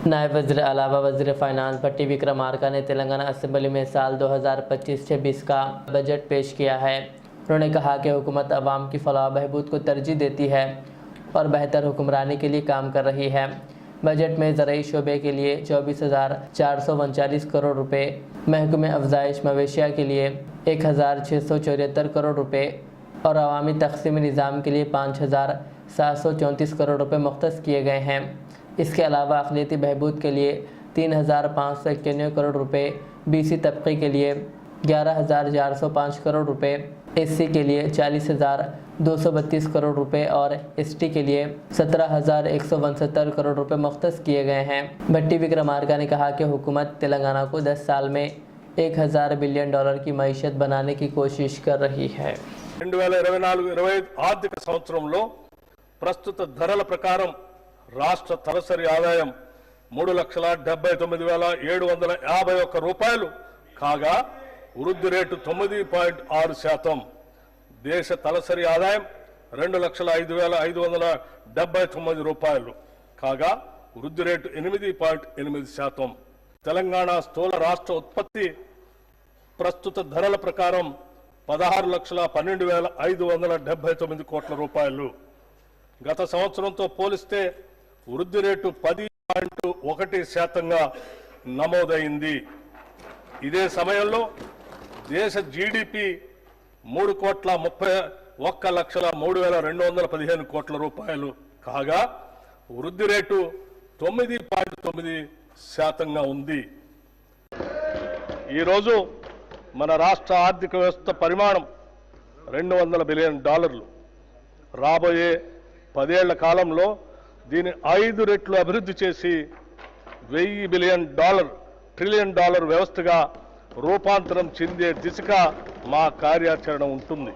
नायब वज़ीर अलावा वज़ीर फाइनेंस भट्टी विक्रमार्का ने तेलंगाना असेंबली में साल 2025-26 का बजट पेश किया है। उन्होंने कहा कि हुकूमत अवाम की फलाह बहबूद को तरजीह देती है और बेहतर हुक्मरानी के लिए काम कर रही है। बजट में ज़राई शोबे के लिए 24,439 करोड़ रुपए, महकमे अफजाइश मवेशिया के लिए 1,674 करोड़ रुपए और अवामी तक़सीमी निज़ाम के लिए 5,734 करोड़ रुपए मुख्तस किए गए हैं। इसके अलावा अक़लियती बहबूद के लिए 3,591 करोड़ रुपए, BC तबक़े के लिए 11,405 करोड़ रुपए, SC के लिए 40,232 करोड़ रुपए और ST के लिए 17,169 करोड़ रुपए मुख्तस किए गए हैं। भट्टी विक्रमार्का ने कहा कि हुकूमत तेलंगाना को 10 साल में 1,000 बिलियन डॉलर की मईशत बनाने की कोशिश कर रही है। 2024-25 ఆర్థిక సంవత్సరంలో ప్రస్తుత ధరల ప్రకారం రాష్ట్ర తలసరి ఆదాయం 3,79,751 రూపాయలు కాగా వృద్ధి రేటు 9.6%. దేశ తలసరి ఆదాయం 2,05,579 రూపాయలు కాగా వృద్ధి రేటు 8.8%. తెలంగాణ స్థూల రాష్ట్ర ఉత్పత్తి ప్రస్తుత ధరల ప్రకారం 16,12,579 కోట్ల రూపాయలు. గత సంవత్సరంతో పోలిస్తే వృద్ధి రేటు 10.1%గా నమోదైంది. ఇదే సమయంలో దేశ జీడిపి 3,31,03,215 కోట్ల రూపాయలు కాగా వృద్ధి రేటు 9.9%గా ఉంది. ఈరోజు మన రాష్ట్ర ఆర్థిక వ్యవస్థ పరిమాణం $200 బిలియన్. రాబోయే 10 ఏళ్ల కాలంలో దీని 5 రెట్లు అభివృద్ధి చేసి $1,000 బిలియన్ ట్రిలియన్ డాలర్ వ్యవస్థగా రూపాంతరం చెందే దిశగా మా కార్యాచరణ ఉంటుంది.